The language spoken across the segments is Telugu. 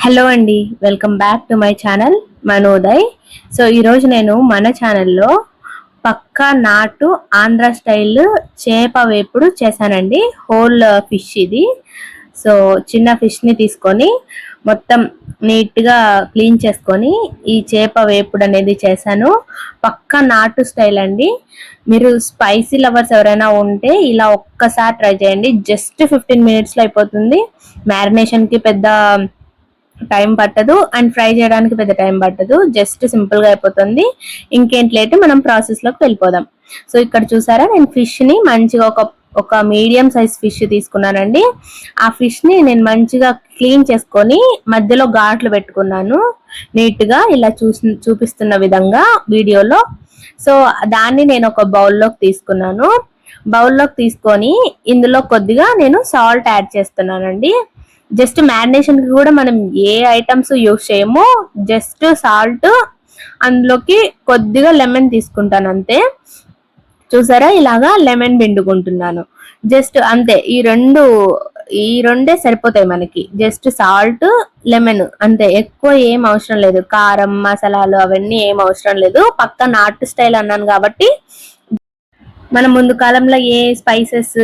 హలో అండి, welcome back to my channel Manoday. So ఈరోజు నేను మన ఛానల్లో పక్కా నాటు ఆంధ్ర స్టైల్ చేప వేపుడు చేశానండి. హోల్ ఫిష్ ఇది. సో చిన్న ఫిష్ని తీసుకొని మొత్తం నీట్గా క్లీన్ చేసుకొని ఈ చేప వేపుడు అనేది చేశాను. పక్కా నాటు స్టైల్ అండి. మీరు స్పైసీ లవర్స్ ఎవరైనా ఉంటే ఇలా ఒక్కసారి ట్రై చేయండి. జస్ట్ 15 minutesలో అయిపోతుంది. మ్యారినేషన్కి పెద్ద టైం పట్టదు అండ్ ఫ్రై చేయడానికి పెద్ద టైం పట్టదు. జస్ట్ సింపుల్ గా అయిపోతుంది. ఇంకేంటి లేట్ మనం ప్రాసెస్ లోకి వెళ్ళిపోదాం. సో ఇక్కడ చూసారా, నేను ఫిష్ ని మంచిగా ఒక మీడియం సైజ్ ఫిష్ తీసుకున్నానండి. ఆ ఫిష్ ని నేను మంచిగా క్లీన్ చేసుకొని మధ్యలో ఘాట్లు పెట్టుకున్నాను నీట్ గా, ఇలా చూపిస్తున్న విధంగా వీడియోలో. సో దాన్ని నేను ఒక బౌల్లోకి తీసుకున్నాను. బౌల్లోకి తీసుకొని ఇందులో కొద్దిగా నేను సాల్ట్ యాడ్ చేస్తున్నానండి. జస్ట్ మ్యారినేషన్ కి కూడా మనం ఏ ఐటమ్స్ యూజ్ చేయమో, జస్ట్ సాల్ట్, అందులోకి కొద్దిగా లెమన్ తీసుకుంటాను అంతే. చూసారా, ఇలాగా లెమన్ పిండుకుంటున్నాను. జస్ట్ అంతే, ఈ రెండే సరిపోతాయి మనకి. జస్ట్ సాల్ట్, లెమన్ అంతే, ఎక్కువ ఏం అవసరం లేదు. కారం మసాలాలు అవన్నీ ఏం అవసరం లేదు. పక్క నాటు స్టైల్ అన్నాను కాబట్టి మనం ముందు కాలంలో ఏ స్పైసెస్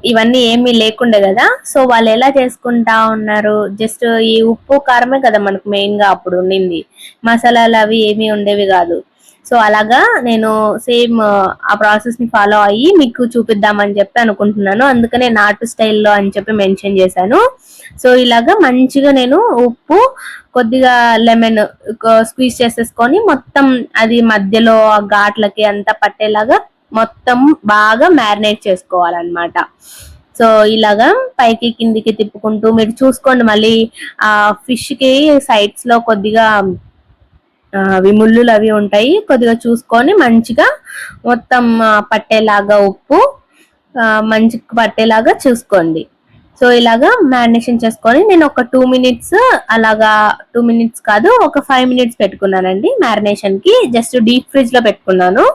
ఇవన్నీ ఏమీ లేకుండే కదా. సో వాళ్ళు ఎలా చేసుకుంటా ఉన్నారు, జస్ట్ ఈ ఉప్పు కారమే కదా మనకు మెయిన్ గా అప్పుడు ఉండింది. మసాలాలు అవి ఏమీ ఉండేవి కాదు. సో అలాగా నేను సేమ్ ఆ ప్రాసెస్ ని ఫాలో అయ్యి మీకు చూపిద్దామని చెప్పి అనుకుంటున్నాను. అందుకనే నాటు స్టైల్లో అని చెప్పి మెన్షన్ చేశాను. సో ఇలాగా మంచిగా నేను ఉప్పు, కొద్దిగా లెమన్ స్క్వీజ్ చేసేసుకొని మొత్తం అది మధ్యలో ఆ ఘాట్లకి అంతా పట్టేలాగా మొత్తం బాగా మ్యారినేట్ చేసుకోవాలన్నమాట. సో ఇలాగా పైకి కిందికి తిప్పుకుంటూ మీరు చూసుకోండి. మళ్ళీ ఆ ఫిష్ కి సైడ్స్ లో కొద్దిగా అవి ముళ్ళులు అవి ఉంటాయి. కొద్దిగా చూసుకొని మంచిగా మొత్తం పట్టేలాగా ఉప్పు మంచిగా పట్టేలాగా చూసుకోండి. సో ఇలాగా మ్యారినేషన్ చేసుకొని నేను ఒక 2 minutes అలాగా, 2 minutes కాదు ఒక 5 minutes పెట్టుకున్నానండి మ్యారినేషన్ కి. జస్ట్ డీప్ ఫ్రిడ్జ్ లో పెట్టుకున్నాను.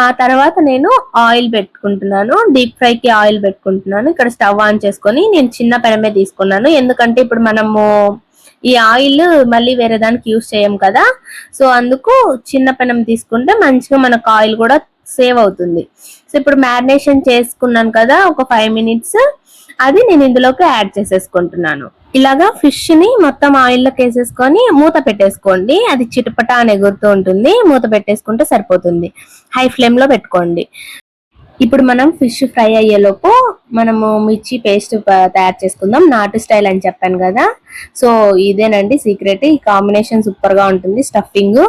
ఆ తర్వాత నేను ఆయిల్ పెట్టుకుంటున్నాను. డీప్ ఫ్రై కి ఆయిల్ పెట్టుకుంటున్నాను. ఇక్కడ స్టవ్ ఆన్ చేసుకొని నేను చిన్న పెనమే తీసుకున్నాను. ఎందుకంటే ఇప్పుడు మనము ఈ ఆయిల్ మళ్ళీ వేరే దానికి యూజ్ చేయం కదా. సో అందుకు చిన్న పెనం తీసుకుంటే మంచిగా మనకు ఆయిల్ కూడా సేవ్ అవుతుంది. సో ఇప్పుడు మ్యారినేషన్ చేసుకున్నాను కదా ఒక 5 minutes, అది నేను ఇందులోకి యాడ్ చేసేసుకుంటున్నాను. ఇలాగా ఫిష్ ని మొత్తం ఆయిల్ లోకి వేసేసుకొని మూత పెట్టేసుకోండి. అది చిటపట అని ఎగురుతూ ఉంటుంది. మూత పెట్టేసుకుంటే సరిపోతుంది. హై ఫ్లేమ్ లో పెట్టుకోండి. ఇప్పుడు మనం ఫిష్ ఫ్రై అయ్యేలోపు మనము మిర్చి పేస్ట్ తయారు చేసుకుందాం. నాటు స్టైల్ అని చెప్పాను కదా. సో ఇదేనండి సీక్రెట్. ఈ కాంబినేషన్ సూపర్ గా ఉంటుంది. స్టఫింగ్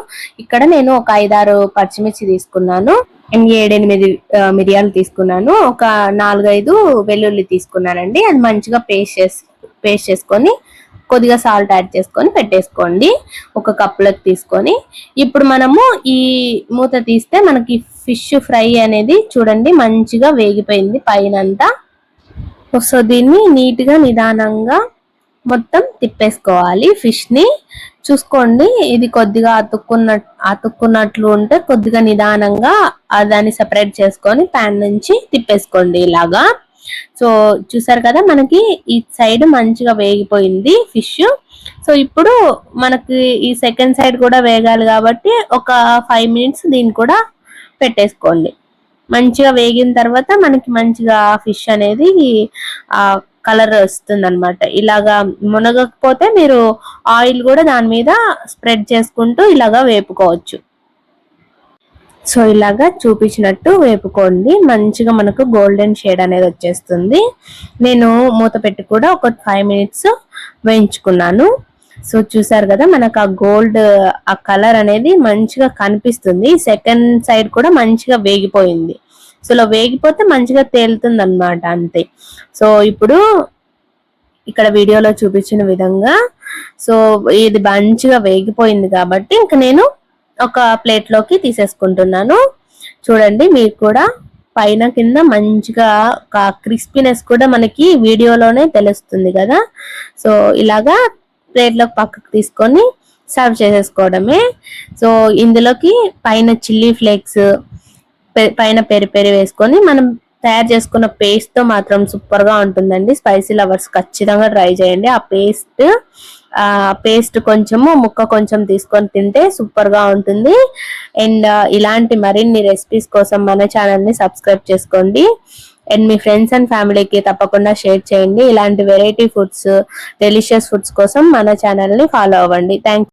ఇక్కడ నేను ఒక 5-6 పచ్చిమిర్చి తీసుకున్నాను, 7-8 మిరియాలు తీసుకున్నాను, ఒక 4-5 వెల్లుల్లి తీసుకున్నానండి. అది మంచిగా పేస్ట్ చేసుకొని కొద్దిగా సాల్ట్ యాడ్ చేసుకొని పెట్టేసుకోండి ఒక కప్పులోకి తీసుకొని. ఇప్పుడు మనము ఈ మూత తీస్తే మనకి ఫిష్ ఫ్రై అనేది చూడండి మంచిగా వేగిపోయింది పైనంతా. సో దీన్ని నీట్ గా నిదానంగా మొత్తం తిప్పేసుకోవాలి. ఫిష్ ని చూసుకోండి, ఇది కొద్దిగా అతుక్కున్నట్లు ఉంటే కొద్దిగా నిదానంగా దాన్ని సెపరేట్ చేసుకొని ప్యాన్ నుంచి తిప్పేసుకోండి ఇలాగా. సో చూసారు కదా, మనకి ఈ సైడ్ మంచిగా వేగిపోయింది ఫిష్. సో ఇప్పుడు మనకి ఈ సెకండ్ సైడ్ కూడా వేగాలి కాబట్టి ఒక 5 minutes దీన్ని కూడా పెట్టేసుకోండి. మంచిగా వేగిన తర్వాత మనకి మంచిగా ఫిష్ అనేది ఆ కలర్ వస్తుంది అనమాట. ఇలాగా మునగకపోతే మీరు ఆయిల్ కూడా దాని మీద స్ప్రెడ్ చేసుకుంటూ ఇలాగా వేపుకోవచ్చు. సో ఇలాగా చూపించినట్టు వేపుకోండి. మంచిగా మనకు గోల్డెన్ షేడ్ అనేది వచ్చేస్తుంది. నేను మూత పెట్టి కూడా ఒక 5 minutes వేయించుకున్నాను. సో చూసారు కదా, మనకు ఆ గోల్డ్ ఆ కలర్ అనేది మంచిగా కనిపిస్తుంది. సెకండ్ సైడ్ కూడా మంచిగా వేగిపోయింది. సో ఇలా వేగిపోతే మంచిగా తేలుతుంది అనమాట, అంతే. సో ఇప్పుడు ఇక్కడ వీడియోలో చూపించిన విధంగా సో ఇది మంచిగా వేగిపోయింది కాబట్టి ఇంకా నేను ఒక ప్లేట్ లోకి తీసేసుకుంటున్నాను. చూడండి, మీకు కూడా పైన కింద మంచిగా క్రిస్పీనెస్ కూడా మనకి వీడియోలోనే తెలుస్తుంది కదా. సో ఇలాగా ప్లేట్ లోకి పక్కకు తీసుకొని సర్వ్ చేసేసుకోవడమే. సో ఇందులోకి పైన చిల్లీ ఫ్లేక్స్, పైన పెరి వేసుకొని మనం తయారు చేసుకున్న పేస్ట్ తో మాత్రం సూపర్ గా ఉంటుందండి. స్పైసీ లవర్స్ ఖచ్చితంగా ట్రై చేయండి. ఆ పేస్ట్ పేస్ట్ కొంచెము ముక్క కొంచెం తీసుకొని తింటే సూపర్ గా ఉంటుంది. అండ్ ఇలాంటి మరిన్ని రెసిపీస్ కోసం మన ఛానల్ ని సబ్స్క్రైబ్ చేసుకోండి. అండ్ మీ ఫ్రెండ్స్ అండ్ ఫ్యామిలీకి తప్పకుండా షేర్ చేయండి. ఇలాంటి వెరైటీ ఫుడ్స్, డెలిషియస్ ఫుడ్స్ కోసం మన ఛానల్ ని ఫాలో అవ్వండి. థ్యాంక్